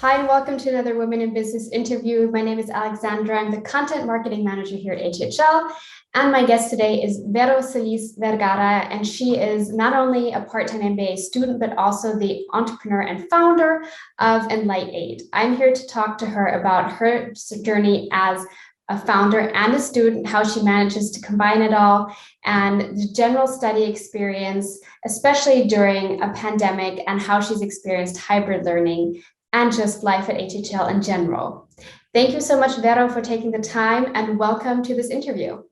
Hi, and welcome to another Women in Business interview. My name is Alexandra. I'm the Content Marketing Manager here at HHL. And my guest today is Veronica Celis Vergara, and she is not only a part-time MBA student, but also the entrepreneur and founder of Enlight Aid. I'm here to talk to her about her journey as a founder and a student, how she manages to combine it all, and the general study experience, especially during a pandemic, and how she's experienced hybrid learning and just life at HHL in general. Thank you so much, Vero, for taking the time, and welcome to this interview.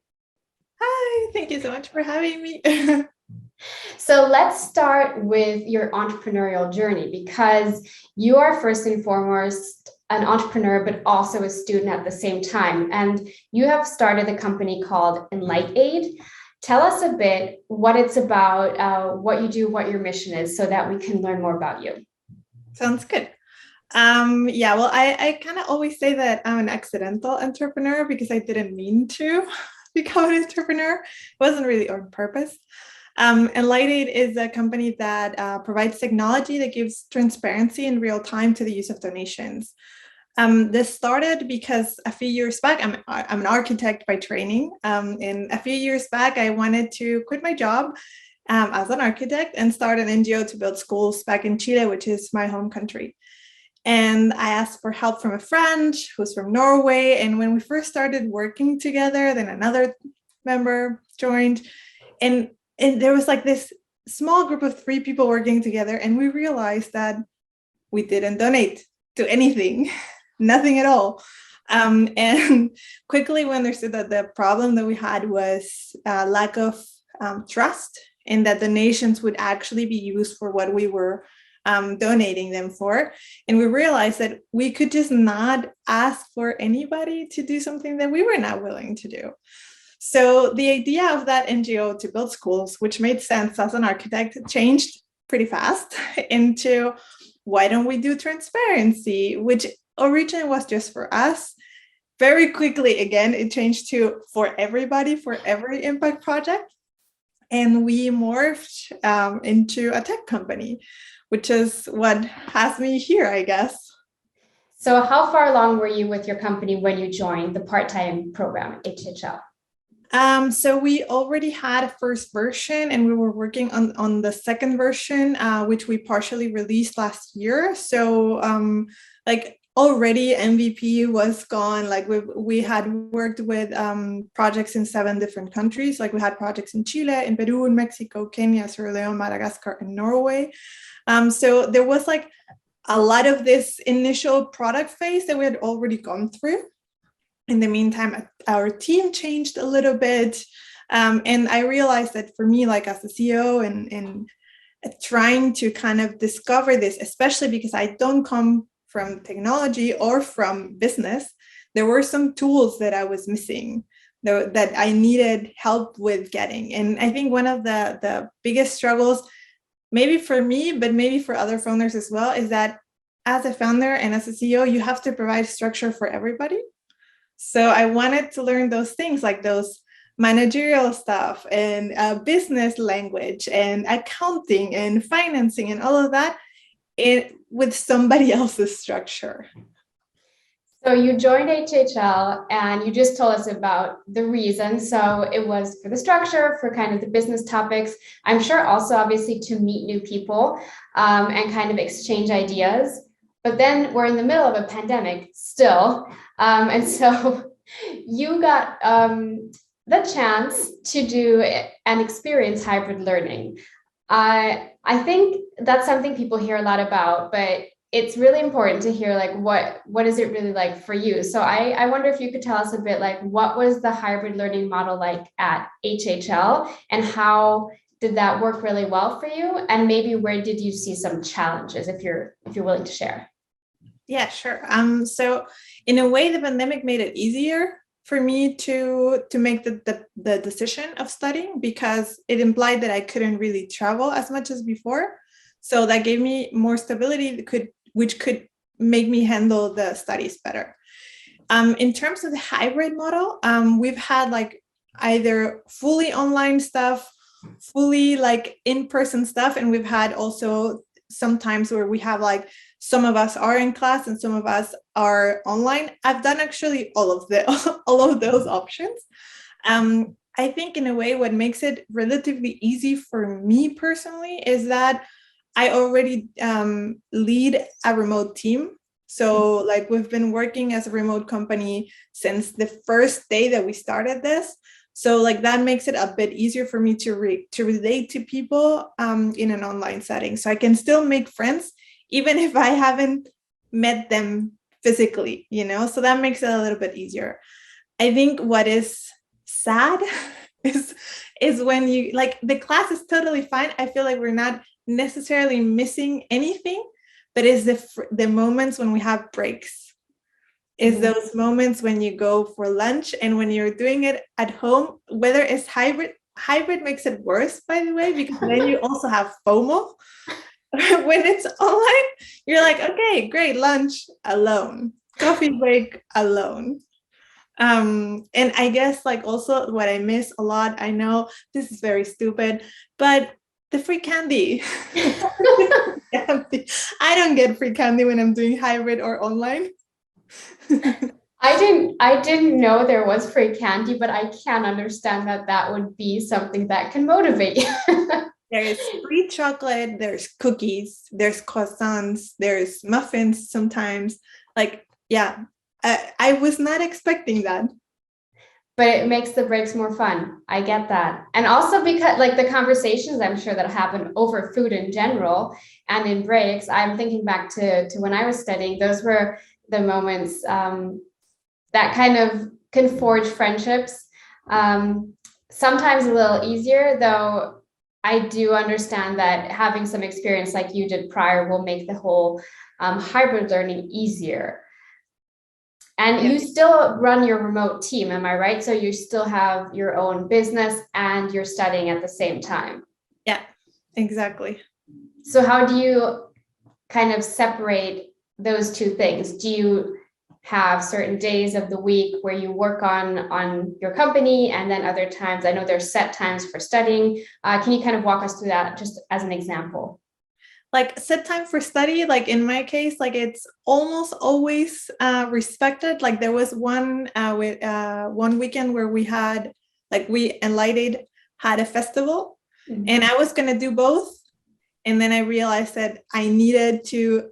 Hi, thank you so much for having me. So let's start with your entrepreneurial journey, because you are first and foremost an entrepreneur, but also a student at the same time. And you have started a company called Enlight Aid. Tell us a bit what it's about, what you do, what your mission is, so that we can learn more about you. Sounds good. Well, I kind of always say that I'm an accidental entrepreneur because I didn't mean to become an entrepreneur. It wasn't really on purpose. Enlight Aid is a company that provides technology that gives transparency in real time to the use of donations. This started because a few years back, I'm an architect by training. And a few years back, I wanted to quit my job as an architect and start an NGO to build schools back in Chile, which is my home country. And I asked for help from a friend who's from Norway. And when we first started working together, then another member joined. And there was like this small group of 3 people working together. And we realized that we didn't donate to anything, nothing at all. And quickly we understood that the problem that we had was lack of trust, and that donations would actually be used for what we were donating them for. And we realized that we could just not ask for anybody to do something that we were not willing to do. So the idea of that NGO to build schools, which made sense as an architect, changed pretty fast into, why don't we do transparency, which originally was just for us. Very quickly, again, it changed to for everybody, for every impact project. And we morphed into a tech company, which is what has me here, I guess. So how far along were you with your company when you joined the part-time program at HHL? So we already had a first version, and we were working on the second version, which we partially released last year. So already MVP was gone. Like we had worked with projects in 7 different countries. Like we had projects in Chile, in Peru, in Mexico, Kenya, Sierra Leone, Madagascar, and Norway. So there was like a lot of this initial product phase that we had already gone through. In the meantime, our team changed a little bit. And I realized that for me, like as a CEO and trying to kind of discover this, especially because I don't come from technology or from business, there were some tools that I was missing that I needed help with getting. And I think one of the biggest struggles, maybe for me, but maybe for other founders as well, is that as a founder and as a CEO, you have to provide structure for everybody. So I wanted to learn those things, like those managerial stuff and business language and accounting and financing and all of that with somebody else's structure. So you joined HHL and you just told us about the reason. So it was for the structure, for kind of the business topics. I'm sure also obviously to meet new people and kind of exchange ideas. But then we're in the middle of a pandemic still. And so you got the chance to do and experience hybrid learning. I think that's something people hear a lot about, but it's really important to hear like what is it really like for you. So I wonder if you could tell us a bit like what was the hybrid learning model like at HHL, and how did that work really well for you? And maybe where did you see some challenges, if you're willing to share? Yeah, sure. So in a way, the pandemic made it easier for me to make the decision of studying, because it implied that I couldn't really travel as much as before. So that gave me more stability, which could make me handle the studies better. In terms of the hybrid model, we've had like either fully online stuff, fully like in-person stuff, and we've had also sometimes where we have like some of us are in class and some of us are online. I've done actually all of those options. I think in a way what makes it relatively easy for me personally is that I already lead a remote team. So like we've been working as a remote company since the first day that we started this. So like that makes it a bit easier for me to relate to people in an online setting. So I can still make friends even if I haven't met them physically, so that makes it a little bit easier. I think what is sad is when you like the class is totally fine. I feel like we're not necessarily missing anything, but it's the moments when we have breaks. Is those moments when you go for lunch and when you're doing it at home, whether it's hybrid makes it worse, by the way, because then you also have FOMO. When it's online, you're like, okay, great, lunch alone, coffee break alone. And I guess like also what I miss a lot, I know this is very stupid, but the free candy. I don't get free candy when I'm doing hybrid or online. I didn't know there was free candy, but I can understand that would be something that can motivate you. There's free chocolate, there's cookies, there's croissants, there's muffins sometimes. Like, yeah, I was not expecting that. But it makes the breaks more fun. I get that. And also because like the conversations I'm sure that happen over food in general and in breaks, I'm thinking back to when I was studying, those were the moments that kind of can forge friendships. Sometimes a little easier, though I do understand that having some experience like you did prior will make the whole hybrid learning easier. And you still run your remote team, am I right? So you still have your own business and you're studying at the same time. Yeah, exactly. So how do you kind of separate those two things? Do you have certain days of the week where you work on your company and then other times, I know there's set times for studying. Can you kind of walk us through that just as an example? Like set time for study, like in my case, like it's almost always respected. Like there was one weekend where we had, like we Enlight Aid had a festival, and I was gonna do both. And then I realized that I needed to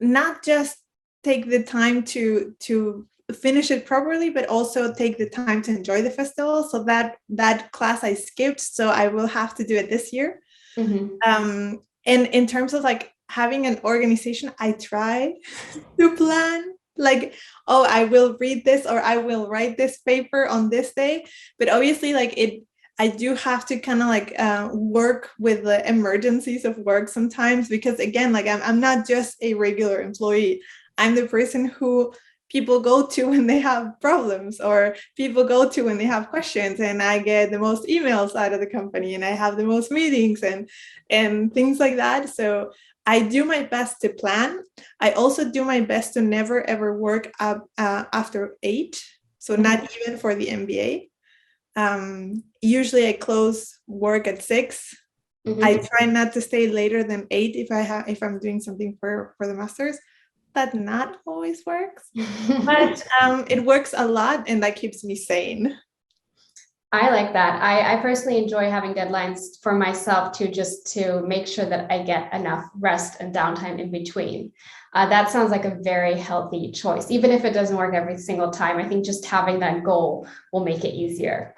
not just take the time to finish it properly, but also take the time to enjoy the festival. So that class I skipped, so I will have to do it this year. And in terms of like having an organization, I try to plan like, oh, I will read this or I will write this paper on this day. But obviously like I do have to kind of like work with the emergencies of work sometimes, because again, like I'm not just a regular employee. I'm the person who people go to when they have problems or people go to when they have questions, and I get the most emails out of the company and I have the most meetings and things like that. So I do my best to plan. I also do my best to never ever work up after 8, so not even for the MBA. Usually I close work at 6. I try not to stay later than 8 if I'm doing something for the masters. That not always works, but it works a lot, and that keeps me sane. I like that. I personally enjoy having deadlines for myself too, just to make sure that I get enough rest and downtime in between. That sounds like a very healthy choice. Even if it doesn't work every single time, I think just having that goal will make it easier.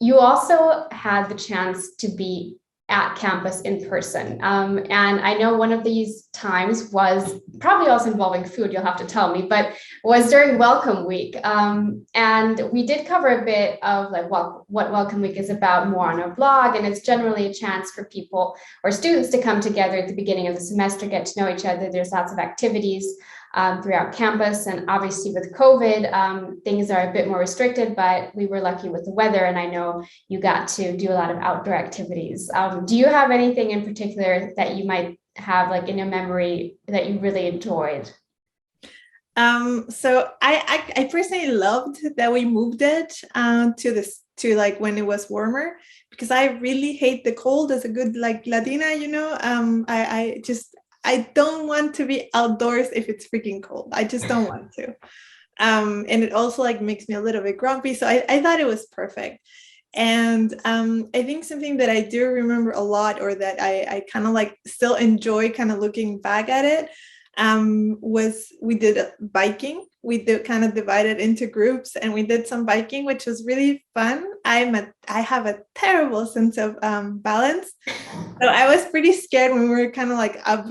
You also had the chance to be at campus in person. And I know one of these times was probably also involving food, you'll have to tell me, but was during Welcome Week. And we did cover a bit of like what Welcome Week is about more on our blog. And it's generally a chance for people or students to come together at the beginning of the semester, get to know each other. There's lots of activities throughout campus. And obviously with COVID, things are a bit more restricted, but we were lucky with the weather. And I know you got to do a lot of outdoor activities. Do you have anything in particular that you might have like in your memory that you really enjoyed? So I personally loved that we moved it to like when it was warmer, because I really hate the cold as a good like Latina, I don't want to be outdoors if it's freaking cold. I just don't want to. And it also like makes me a little bit grumpy. So I thought it was perfect. And I think something that I do remember a lot, or that I kind of like still enjoy kind of looking back at it, was we did biking. We did kind of divided into groups, and we did some biking, which was really fun. I have a terrible sense of balance. So I was pretty scared when we were kind of like up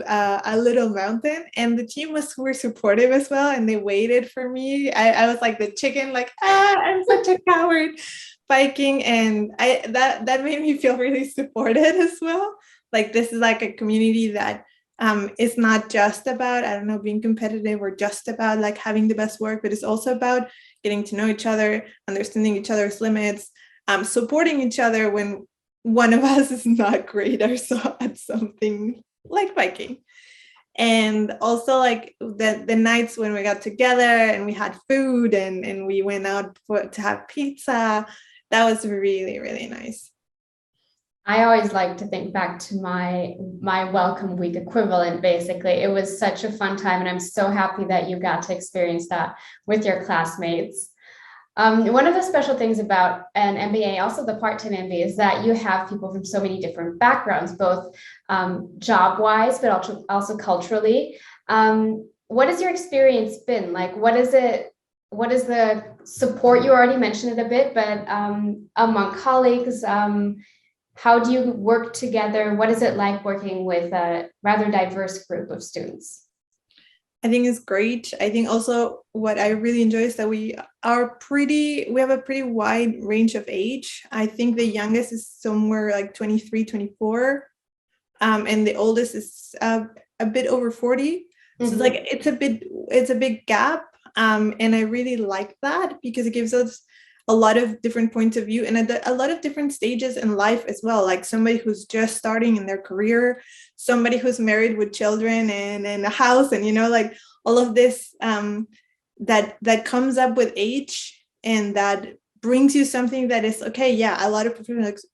a little mountain, and the team was super supportive as well. And they waited for me. I was like the chicken, like, I'm such a coward biking. And that made me feel really supported as well. Like, this is like a community that it's not just about, I don't know, being competitive or just about like having the best work, but it's also about getting to know each other, understanding each other's limits, supporting each other when one of us is not great or so at something like biking. And also like the nights when we got together and we had food and we went out to have pizza, that was really, really nice. I always like to think back to my welcome week equivalent. Basically, it was such a fun time, and I'm so happy that you got to experience that with your classmates. One of the special things about an MBA, also the part-time MBA, is that you have people from so many different backgrounds, both job-wise, but also culturally. What has your experience been like? What is it? What is the support? You already mentioned it a bit, but among colleagues, how do you work together? What is it like working with a rather diverse group of students? I think it's great. I think also what I really enjoy is that we have a pretty wide range of age. I think the youngest is somewhere like 23, 24. And the oldest is a bit over 40. So it's like, it's a big gap. And I really like that because it gives us a lot of different points of view and a lot of different stages in life as well. Like somebody who's just starting in their career, somebody who's married with children and a house, and, you know, like all of this that comes up with age, and that brings you something that is, okay, yeah, a lot of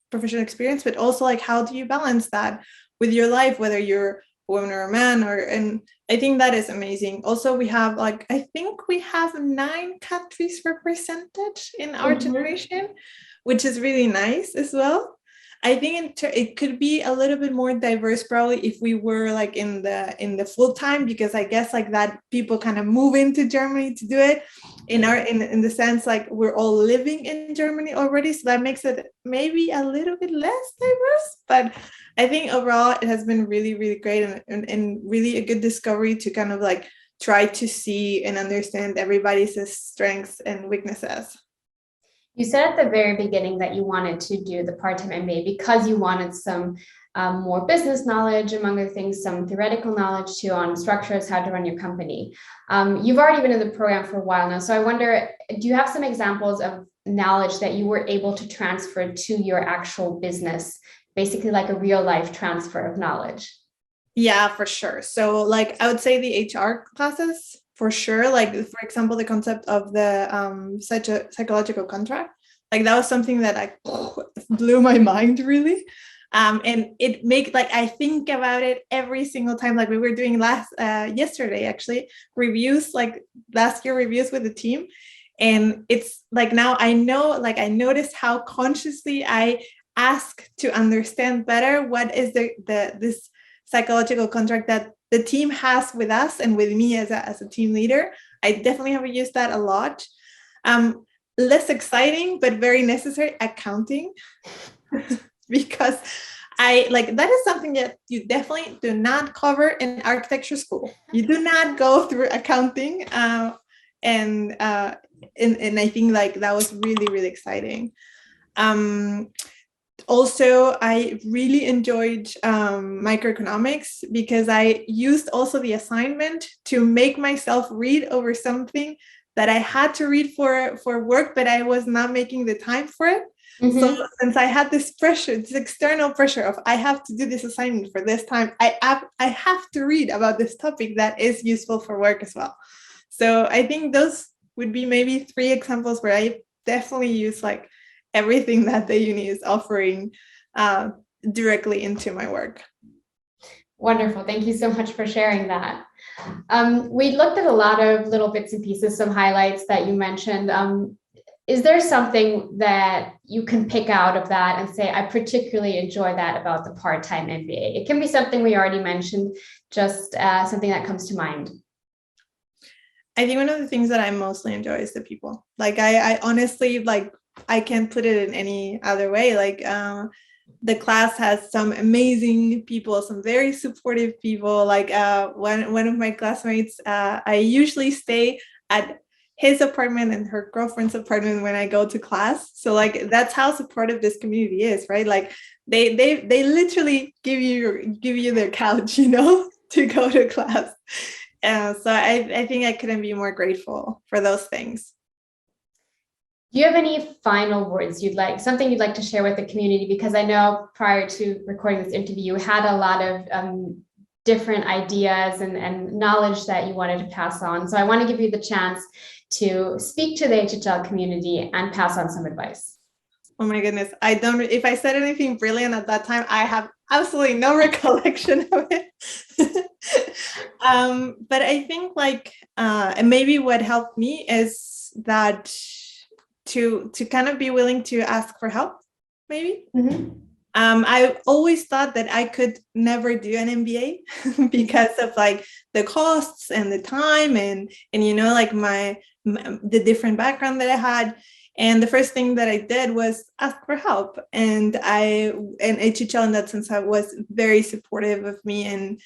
professional experience, but also like, how do you balance that with your life, whether you're a woman or a man, and I think that is amazing. Also, we have like, I think we have 9 countries represented in our generation, which is really nice as well. I think it could be a little bit more diverse probably if we were like in the full time, because I guess like that people kind of move into Germany to do it in the sense like we're all living in Germany already, so that makes it maybe a little bit less diverse. But I think overall it has been really, really great and really a good discovery to kind of like try to see and understand everybody's strengths and weaknesses. You said at the very beginning that you wanted to do the part-time MBA because you wanted some more business knowledge, among other things, some theoretical knowledge too on structures, how to run your company. You've already been in the program for a while now, so I wonder, do you have some examples of knowledge that you were able to transfer to your actual business, basically like a real life transfer of knowledge? Yeah, for sure. So like I would say the HR classes, for sure. Like, for example, the concept of the such a psychological contract, like that was something that I blew my mind really. And it make like I think about it every single time. Like we were doing yesterday actually reviews, like last year reviews with the team, and it's like now I know, like I noticed how consciously I ask to understand better what is this psychological contract that the team has with us and with me as a team leader. I definitely have used that a lot. Less exciting, but very necessary, accounting. Because I like that is something that you definitely do not cover in architecture school. You do not go through accounting. And I think like that was really, really exciting. Also, I really enjoyed microeconomics because I used also the assignment to make myself read over something that I had to read for work, but I was not making the time for it. So since I had this pressure, this external pressure of I have to do this assignment for this time, I have to read about this topic that is useful for work as well. So I think those would be maybe 3 examples where I definitely use like everything that the uni is offering directly into my work. Wonderful. Thank you so much for sharing that. We looked at a lot of little bits and pieces, some highlights that you mentioned. Is there something that you can pick out of that and say, I particularly enjoy that about the part-time MBA? It can be something we already mentioned, just something that comes to mind. I think one of the things that I mostly enjoy is the people. Like I honestly, like, I can't put it in any other way. Like the class has some amazing people, some very supportive people. Like one of my classmates, I usually stay at his apartment and her girlfriend's apartment when I go to class. So like that's how supportive this community is, right? Like they literally give you their couch, you know, to go to class. So I think I couldn't be more grateful for those things. Do you have any final words something you'd like to share with the community? Because I know prior to recording this interview, you had a lot of different ideas and knowledge that you wanted to pass on. So I want to give you the chance to speak to the HHL community and pass on some advice. Oh my goodness. If I said anything brilliant at that time, I have absolutely no recollection of it. But I think and maybe what helped me is that to kind of be willing to ask for help, maybe. Mm-hmm. I always thought that I could never do an MBA because of like the costs and the time and you know, like the different background that I had. And the first thing that I did was ask for help. And HHL in that sense was very supportive of me, and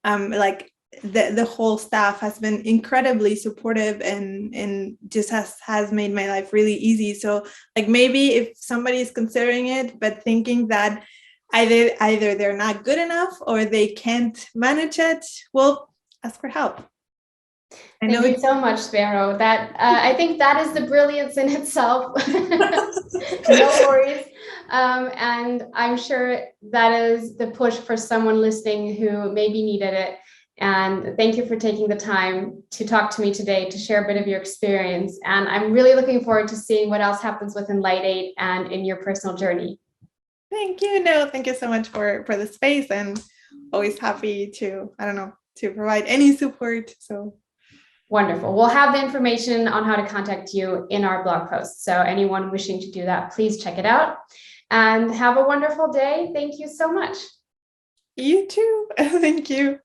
like the whole staff has been incredibly supportive and just has made my life really easy. So like maybe if somebody is considering it but thinking that either they're not good enough or they can't manage it, well, ask for help. Thank you so much, Vero. That I think that is the brilliance in itself. No worries. And I'm sure that is the push for someone listening who maybe needed it. And thank you for taking the time to talk to me today, to share a bit of your experience. And I'm really looking forward to seeing what else happens with Enlight Aid and in your personal journey. Thank you. No, thank you so much for the space, and always happy to provide any support. So wonderful. We'll have the information on how to contact you in our blog post. So anyone wishing to do that, please check it out and have a wonderful day. Thank you so much. You too. Thank you.